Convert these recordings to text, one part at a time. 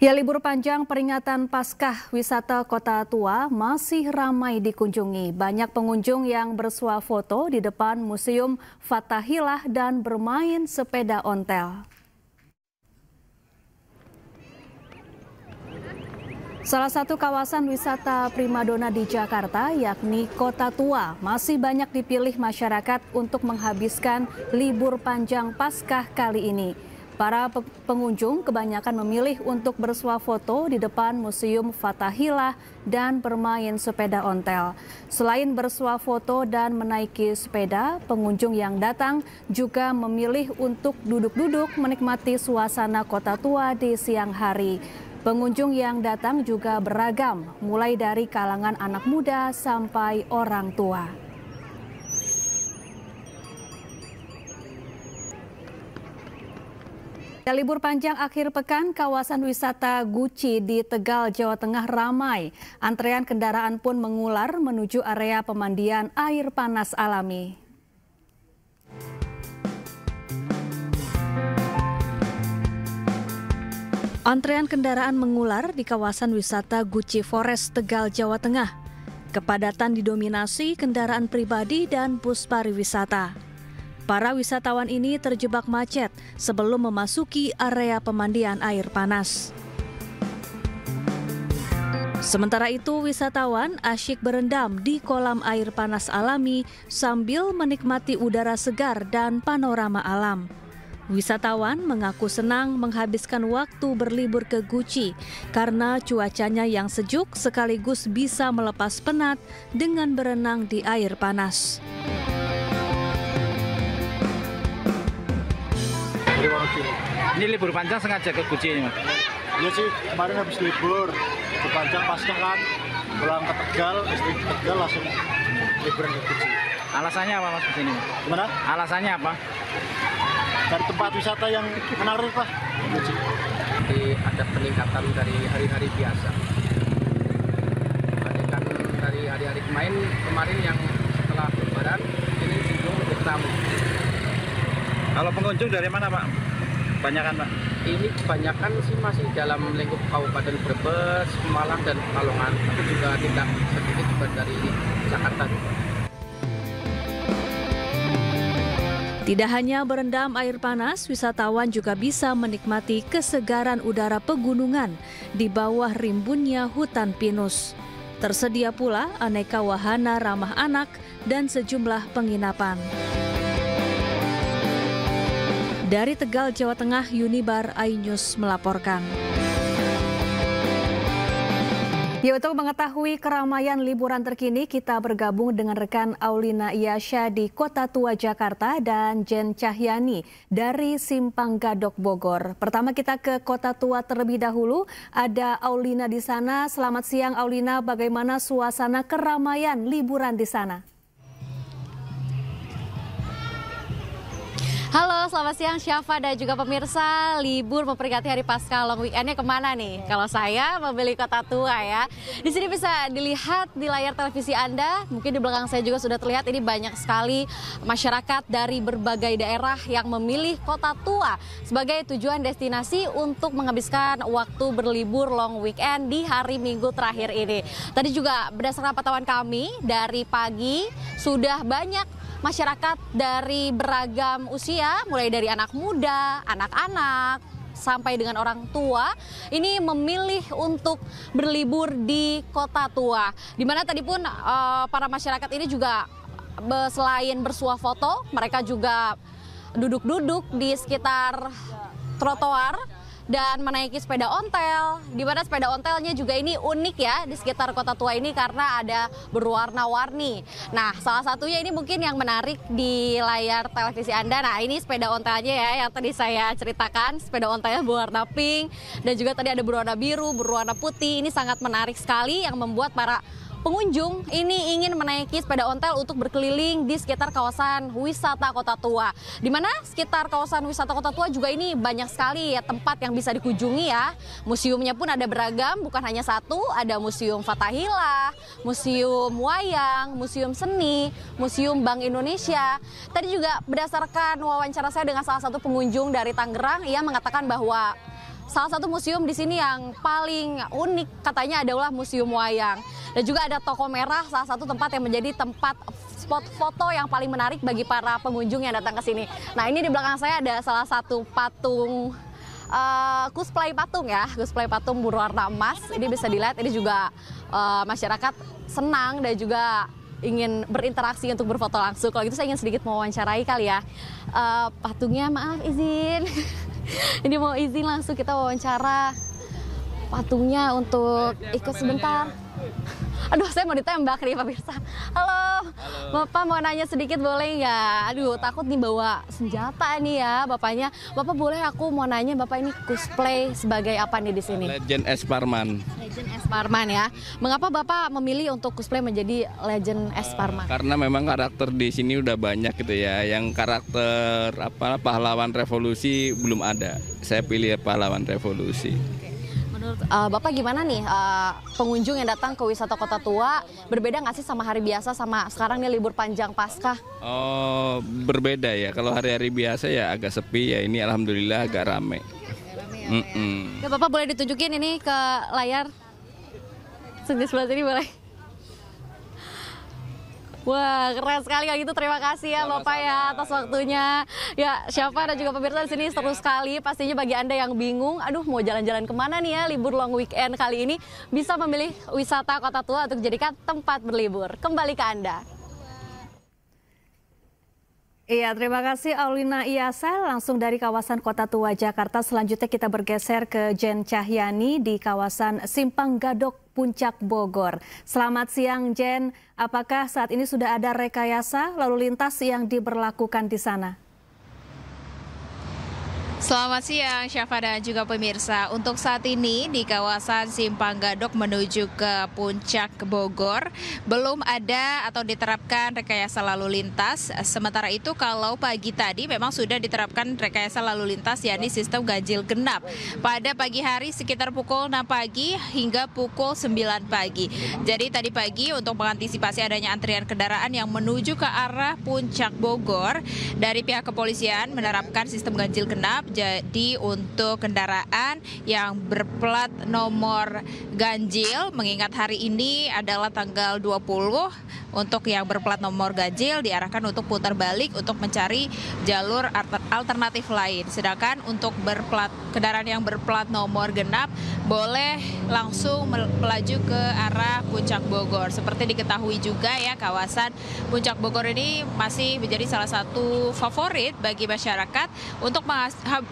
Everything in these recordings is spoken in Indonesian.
Ya, libur panjang peringatan Paskah wisata Kota Tua masih ramai dikunjungi. Banyak pengunjung yang bersuah foto di depan Museum Fathahillah dan bermain sepeda ontel. Salah satu kawasan wisata primadona di Jakarta, yakni Kota Tua, masih banyak dipilih masyarakat untuk menghabiskan libur panjang Paskah kali ini. Para pengunjung kebanyakan memilih untuk bersuah foto di depan Museum Fathahillah dan bermain sepeda ontel. Selain bersuah foto dan menaiki sepeda, pengunjung yang datang juga memilih untuk duduk-duduk menikmati suasana Kota Tua di siang hari. Pengunjung yang datang juga beragam, mulai dari kalangan anak muda sampai orang tua. Libur panjang akhir pekan, kawasan wisata Guci di Tegal, Jawa Tengah ramai. Antrean kendaraan pun mengular menuju area pemandian air panas alami. Antrean kendaraan mengular di kawasan wisata Guci Forest, Tegal, Jawa Tengah. Kepadatan didominasi kendaraan pribadi dan bus pariwisata. Para wisatawan ini terjebak macet sebelum memasuki area pemandian air panas. Sementara itu, wisatawan asyik berendam di kolam air panas alami sambil menikmati udara segar dan panorama alam. Wisatawan mengaku senang menghabiskan waktu berlibur ke Guci karena cuacanya yang sejuk sekaligus bisa melepas penat dengan berenang di air panas. Ini libur panjang sengaja ke Guci ini, Mas? Iya sih, kemarin habis libur panjang Paskah kan, pulang ke Tegal, istri ke Tegal langsung liburan ke Guci. Alasannya apa, Mas, kesini? Gimana? Alasannya apa? Cari tempat wisata yang menarik lah, Guci. Jadi ada peningkatan dari hari-hari biasa. Dibandingkan dari hari-hari kemarin yang setelah Lebaran, ini cenderung lebih ramai. Kalau pengunjung dari mana, Pak? Banyakan, Pak? Ini kebanyakan sih masih dalam lingkup Kabupaten Brebes, Malang, dan Pekalongan. Tapi juga tidak sedikit juga dari Jakarta. Tidak hanya berendam air panas, wisatawan juga bisa menikmati kesegaran udara pegunungan di bawah rimbunnya hutan pinus. Tersedia pula aneka wahana ramah anak dan sejumlah penginapan. Dari Tegal, Jawa Tengah, Yunibar iNews melaporkan. Ya, untuk mengetahui keramaian liburan terkini, kita bergabung dengan rekan Aulina Iyasya di Kota Tua, Jakarta, dan Jen Cahyani dari Simpang Gadok, Bogor. Pertama kita ke Kota Tua terlebih dahulu. Ada Aulina di sana. Selamat siang, Aulina. Bagaimana suasana keramaian liburan di sana? Halo, selamat siang Syafa dan juga pemirsa. Libur memperingati Hari Paskah long weekendnya kemana nih? Kalau saya memilih Kota Tua ya. Di sini bisa dilihat di layar televisi Anda. Mungkin di belakang saya juga sudah terlihat ini banyak sekali masyarakat dari berbagai daerah yang memilih Kota Tua sebagai tujuan destinasi untuk menghabiskan waktu berlibur long weekend di hari Minggu terakhir ini. Tadi juga berdasarkan pantauan kami dari pagi sudah banyak masyarakat dari beragam usia, mulai dari anak muda, anak-anak, sampai dengan orang tua, ini memilih untuk berlibur di Kota Tua. Di mana tadi pun para masyarakat ini juga selain bersuah foto, mereka juga duduk-duduk di sekitar trotoar dan menaiki sepeda ontel, di mana sepeda ontelnya juga ini unik ya di sekitar Kota Tua ini karena ada berwarna-warni. Nah, salah satunya ini mungkin yang menarik di layar televisi Anda. Nah, ini sepeda ontelnya ya yang tadi saya ceritakan, sepeda ontelnya berwarna pink dan juga tadi ada berwarna biru, berwarna putih. Ini sangat menarik sekali yang membuat para pengunjung ini ingin menaiki sepeda ontel untuk berkeliling di sekitar kawasan wisata Kota Tua. Di mana sekitar kawasan wisata Kota Tua juga ini banyak sekali ya tempat yang bisa dikunjungi ya. Museumnya pun ada beragam, bukan hanya satu, ada Museum Fathahillah, Museum Wayang, Museum Seni, Museum Bank Indonesia. Tadi juga berdasarkan wawancara saya dengan salah satu pengunjung dari Tangerang, ia mengatakan bahwa salah satu museum di sini yang paling unik katanya adalah Museum Wayang. Dan juga ada Toko Merah, salah satu tempat yang menjadi tempat spot foto yang paling menarik bagi para pengunjung yang datang ke sini. Nah, ini di belakang saya ada salah satu patung cosplay patung berwarna emas. Ini bisa dilihat, ini juga masyarakat senang dan juga ingin berinteraksi untuk berfoto langsung. Kalau gitu saya ingin sedikit mewawancarai kali ya patungnya, maaf izin. Ini mau izin langsung kita wawancara patungnya untuk ikut sebentar. Aduh, saya mau ditembak nih pemirsa. Halo, Bapak mau nanya sedikit boleh nggak? Aduh, takut nih bawa senjata nih ya Bapaknya. Bapak boleh aku mau nanya, Bapak ini cosplay sebagai apa nih di sini? Legend S. Parman. Legend S. Parman ya. Mengapa Bapak memilih untuk cosplay menjadi Legend S. Parman? Karena memang karakter di sini udah banyak gitu ya. Yang karakter pahlawan revolusi belum ada. Saya pilih pahlawan revolusi. Menurut Bapak gimana nih pengunjung yang datang ke wisata Kota Tua, berbeda nggak sih sama hari biasa sama sekarang nih libur panjang Paskah? Oh, berbeda ya. Kalau hari-hari biasa ya agak sepi ya. Ini alhamdulillah agak rame. Ya, Bapak boleh ditunjukin ini ke layar? Di sebelah sini boleh. Wah, keren sekali kayak gitu. Terima kasih ya Bapak ya atas waktunya. Ya, Syafa dan juga pemirsa di sini seru sekali. Pastinya bagi Anda yang bingung, aduh mau jalan-jalan kemana nih ya libur long weekend kali ini, bisa memilih wisata Kota Tua untuk dijadikan tempat berlibur. Kembali ke Anda. Iya, terima kasih Aulina Iyasa langsung dari kawasan Kota Tua Jakarta. Selanjutnya kita bergeser ke Jen Cahyani di kawasan Simpang Gadok, Puncak Bogor. Selamat siang Jen, apakah saat ini sudah ada rekayasa lalu lintas yang diberlakukan di sana? Selamat siang Syafa dan juga pemirsa. Untuk saat ini di kawasan Simpang Gadok menuju ke Puncak Bogor belum ada atau diterapkan rekayasa lalu lintas. Sementara itu kalau pagi tadi memang sudah diterapkan rekayasa lalu lintas, yakni sistem ganjil genap. Pada pagi hari sekitar pukul 6 pagi hingga pukul 9 pagi. Jadi tadi pagi untuk mengantisipasi adanya antrian kendaraan yang menuju ke arah Puncak Bogor, dari pihak kepolisian menerapkan sistem ganjil genap. Jadi untuk kendaraan yang berplat nomor ganjil, mengingat hari ini adalah tanggal 20, untuk yang berplat nomor ganjil diarahkan untuk putar balik untuk mencari jalur alternatif lain. Sedangkan untuk kendaraan yang berplat nomor genap boleh langsung melaju ke arah Puncak Bogor. Seperti diketahui juga ya, kawasan Puncak Bogor ini masih menjadi salah satu favorit bagi masyarakat untuk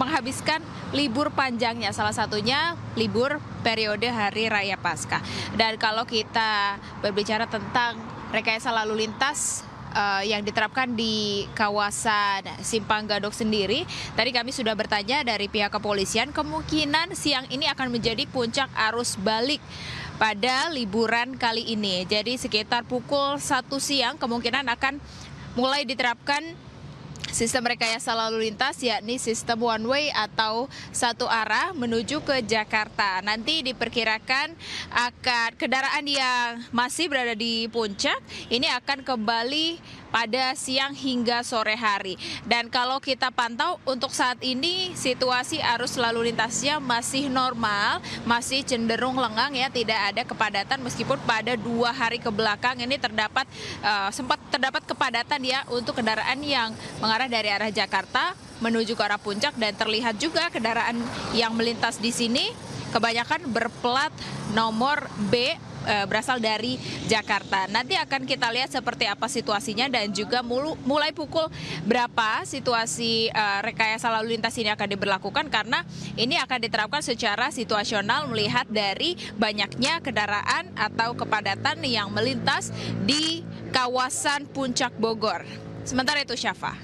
menghabiskan libur panjangnya, salah satunya libur periode Hari Raya Paskah. Dan kalau kita berbicara tentang rekayasa lalu lintas yang diterapkan di kawasan Simpang Gadok sendiri, tadi kami sudah bertanya dari pihak kepolisian, kemungkinan siang ini akan menjadi puncak arus balik pada liburan kali ini. Jadi sekitar pukul 1 siang kemungkinan akan mulai diterapkan sistem rekayasa lalu lintas, yakni sistem one way atau satu arah menuju ke Jakarta. Nanti diperkirakan akan kendaraan yang masih berada di puncak ini akan kembali pada siang hingga sore hari. Dan kalau kita pantau untuk saat ini situasi arus lalu lintasnya masih normal, masih cenderung lengang ya, tidak ada kepadatan meskipun pada 2 hari ke belakang ini sempat terdapat kepadatan ya untuk kendaraan yang mengarah dari arah Jakarta menuju ke arah puncak, dan terlihat juga kendaraan yang melintas di sini kebanyakan berplat nomor B berasal dari Jakarta. Nanti akan kita lihat seperti apa situasinya dan juga mulai pukul berapa situasi rekayasa lalu lintas ini akan diberlakukan, karena ini akan diterapkan secara situasional melihat dari banyaknya kendaraan atau kepadatan yang melintas di kawasan Puncak Bogor. Sementara itu Syafa.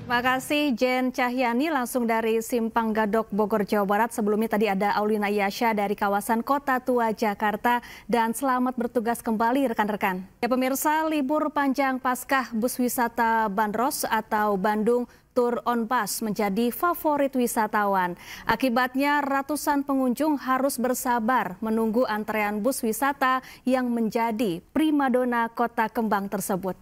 Terima kasih Jen Cahyani langsung dari Simpang Gadok, Bogor, Jawa Barat. Sebelumnya tadi ada Aulina Iyasa dari kawasan Kota Tua Jakarta, dan selamat bertugas kembali rekan-rekan. Ya pemirsa, libur panjang Paskah bus wisata Bandros atau Bandung Tour on Bus menjadi favorit wisatawan. Akibatnya ratusan pengunjung harus bersabar menunggu antrean bus wisata yang menjadi primadona kota kembang tersebut.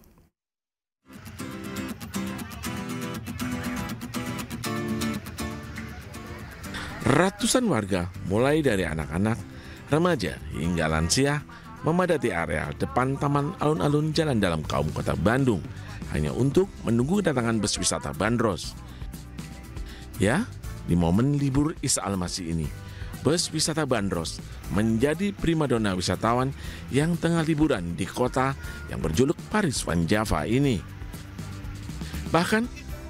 Ratusan warga, mulai dari anak-anak, remaja hingga lansia, memadati area depan Taman Alun-Alun Jalan Dalam Kaum Kota Bandung hanya untuk menunggu kedatangan bus wisata bandros. Ya, di momen libur Isa Al-Masih ini, bus wisata bandros menjadi primadona wisatawan yang tengah liburan di kota yang berjuluk Paris Van Java ini. Bahkan,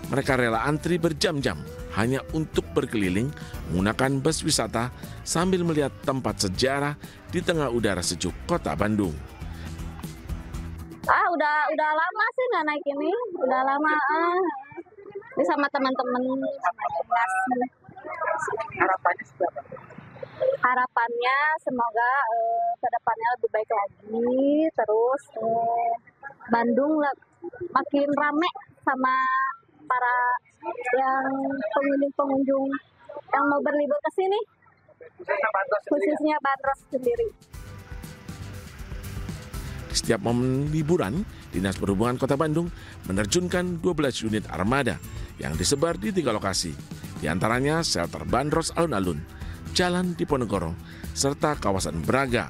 mereka rela antri berjam-jam hanya untuk berkeliling menggunakan bus wisata sambil melihat tempat sejarah di tengah udara sejuk kota Bandung. Udah lama sih nggak naik ini, udah lama. Ini sama teman-teman, sama kelas. Harapannya seperti apa? Harapannya semoga kedepannya lebih baik lagi, terus Bandung makin rame sama para yang pengunjung yang mau berlibur ke sini, khususnya bandros sendiri. Di setiap momen liburan, Dinas Perhubungan Kota Bandung menerjunkan 12 unit armada yang disebar di 3 lokasi, di antaranya shelter bandros Alun-Alun, Jalan Diponegoro, serta kawasan Braga.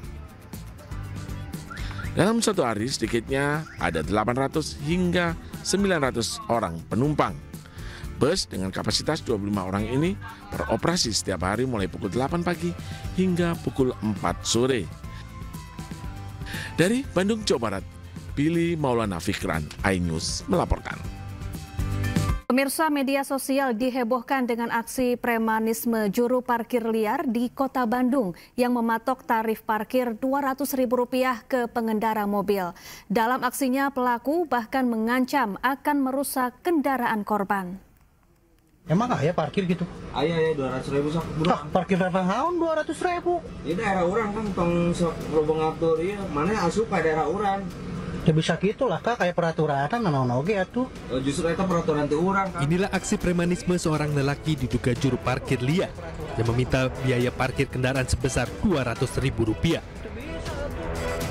Dalam satu hari sedikitnya ada 800 hingga 900 orang penumpang. Bus dengan kapasitas 25 orang ini beroperasi setiap hari mulai pukul 8 pagi hingga pukul 4 sore. Dari Bandung, Jawa Barat, Billy Maulana Fikran, iNews melaporkan. Pemirsa, media sosial dihebohkan dengan aksi premanisme juru parkir liar di Kota Bandung yang mematok tarif parkir Rp200.000 ke pengendara mobil. Dalam aksinya, pelaku bahkan mengancam akan merusak kendaraan korban. Emang ya parkir gitu? Ayah 200.000 sok bro. Parkir berapa tahun 200.000? Ini daerah orang kan tong sok ngatur ya. Mana asup ke daerah orang. Ya bisa gitulah kak, kayak peraturan oge atuh. Justru itu peraturan ti urang. Inilah aksi premanisme seorang lelaki diduga juru parkir liar yang meminta biaya parkir kendaraan sebesar Rp200.000.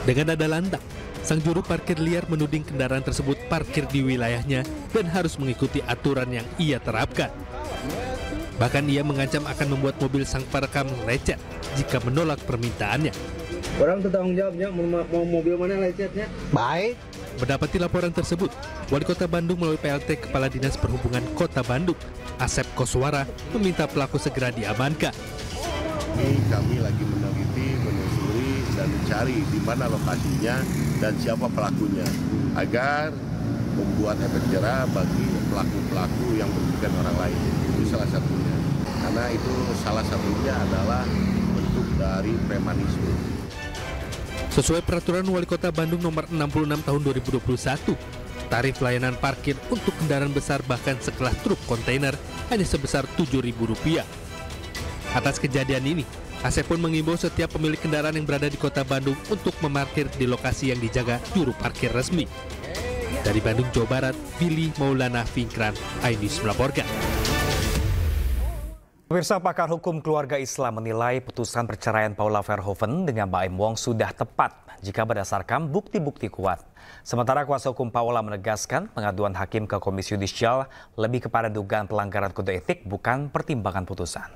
Dengan nada lantang, sang juru parkir liar menuding kendaraan tersebut parkir di wilayahnya dan harus mengikuti aturan yang ia terapkan. Bahkan ia mengancam akan membuat mobil sang perekam lecet jika menolak permintaannya. Orang bertanggung jawabnya mau mobil mana lecetnya? Baik. Mendapati laporan tersebut, Wali Kota Bandung melalui PLT Kepala Dinas Perhubungan Kota Bandung, Asep Koswara, meminta pelaku segera diamankan. Ini kami lagi meneliti, menelusuri, dan mencari di mana lokasinya dan siapa pelakunya, agar membuat efek jerah bagi pelaku-pelaku yang merugikan orang lain. Itu salah satunya. Karena itu salah satunya adalah bentuk dari premanisme. Sesuai peraturan Wali Kota Bandung nomor 66 tahun 2021, tarif layanan parkir untuk kendaraan besar bahkan sekelas truk kontainer hanya sebesar Rp7.000. Atas kejadian ini, Asep pun mengimbau setiap pemilik kendaraan yang berada di Kota Bandung untuk memarkir di lokasi yang dijaga juru parkir resmi. Dari Bandung, Jawa Barat, Billy Maulana Fikran, iNews melaporkan. Pemirsa, pakar hukum keluarga Islam menilai putusan perceraian Paula Verhoeven dengan Baim Wong sudah tepat jika berdasarkan bukti-bukti kuat. Sementara kuasa hukum Paula menegaskan pengaduan hakim ke Komisi Yudisial lebih kepada dugaan pelanggaran kode etik bukan pertimbangan putusan.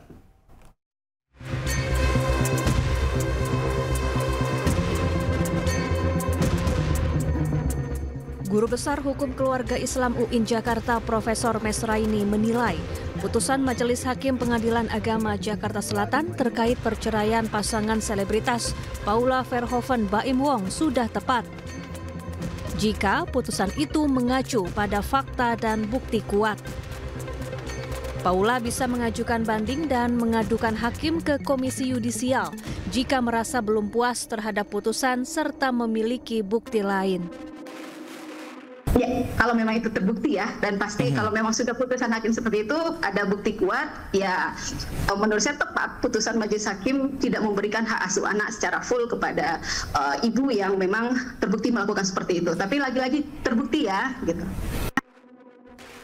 Guru Besar Hukum Keluarga Islam UIN Jakarta Profesor Mesraini menilai putusan Majelis Hakim Pengadilan Agama Jakarta Selatan terkait perceraian pasangan selebritas Paula Verhoeven Baim Wong sudah tepat. Jika putusan itu mengacu pada fakta dan bukti kuat. Paula bisa mengajukan banding dan mengadukan hakim ke Komisi Yudisial jika merasa belum puas terhadap putusan serta memiliki bukti lain. Ya, kalau memang itu terbukti ya, dan pasti kalau memang sudah putusan hakim seperti itu, ada bukti kuat, ya menurut saya tepat putusan majelis hakim tidak memberikan hak asuh anak secara full kepada ibu yang memang terbukti melakukan seperti itu. Tapi lagi-lagi terbukti ya, gitu.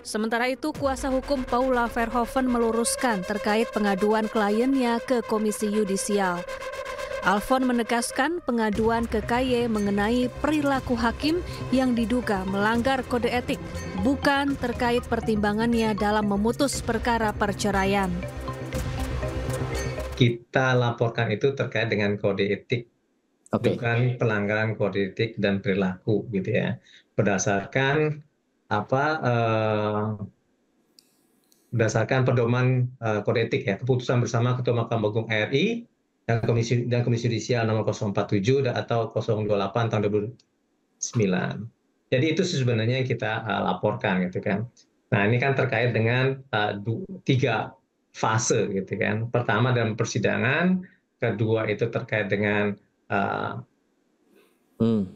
Sementara itu, kuasa hukum Paula Verhoeven meluruskan terkait pengaduan kliennya ke Komisi Yudisial. Alfon menegaskan pengaduan ke KY mengenai perilaku hakim yang diduga melanggar kode etik, bukan terkait pertimbangannya dalam memutus perkara perceraian. kita laporkan itu terkait dengan kode etik, bukan pelanggaran kode etik dan perilaku gitu ya. Berdasarkan berdasarkan pedoman kode etik ya, keputusan bersama Ketua Mahkamah Agung RI dan Komisi Yudisial nomor 047 atau 028 tahun 2009. Jadi itu sebenarnya yang kita laporkan gitu kan. Nah ini kan terkait dengan 3 fase gitu kan. Pertama dalam persidangan, kedua itu terkait dengan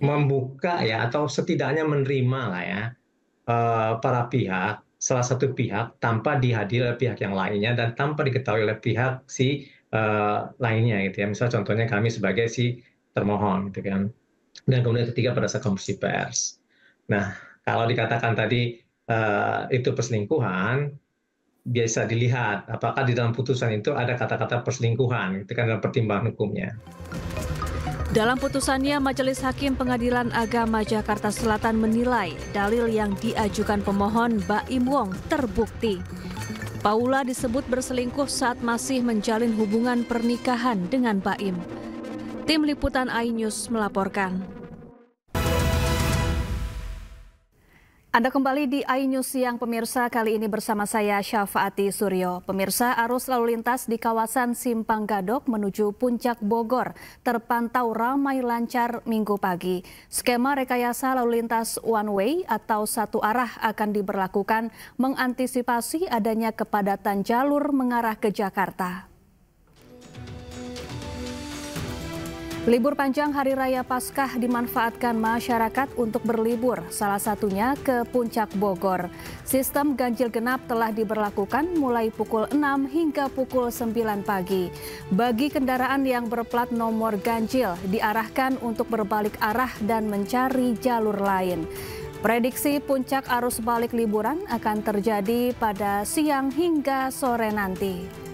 membuka ya atau setidaknya menerima lah ya para pihak, salah satu pihak tanpa dihadiri oleh pihak yang lainnya dan tanpa diketahui oleh pihak si lainnya gitu ya. Misal contohnya kami sebagai si termohon gitu kan. Dan kemudian ketiga pada saat konferensi pers. Nah kalau dikatakan tadi itu perselingkuhan, biasa dilihat apakah di dalam putusan itu ada kata-kata perselingkuhan, itu kan dalam pertimbangan hukumnya. Dalam putusannya, Majelis Hakim Pengadilan Agama Jakarta Selatan menilai dalil yang diajukan pemohon Baim Wong terbukti. Paula disebut berselingkuh saat masih menjalin hubungan pernikahan dengan Baim. Tim Liputan iNews melaporkan. Anda kembali di iNews Siang pemirsa, kali ini bersama saya Syafaati Suryo. Pemirsa, arus lalu lintas di kawasan Simpang Gadok menuju Puncak Bogor terpantau ramai lancar Minggu pagi. Skema rekayasa lalu lintas one way atau satu arah akan diberlakukan mengantisipasi adanya kepadatan jalur mengarah ke Jakarta. Libur panjang Hari Raya Paskah dimanfaatkan masyarakat untuk berlibur, salah satunya ke Puncak Bogor. Sistem ganjil genap telah diberlakukan mulai pukul 6 hingga pukul 9 pagi. Bagi kendaraan yang berplat nomor ganjil, diarahkan untuk berbalik arah dan mencari jalur lain. Prediksi puncak arus balik liburan akan terjadi pada siang hingga sore nanti.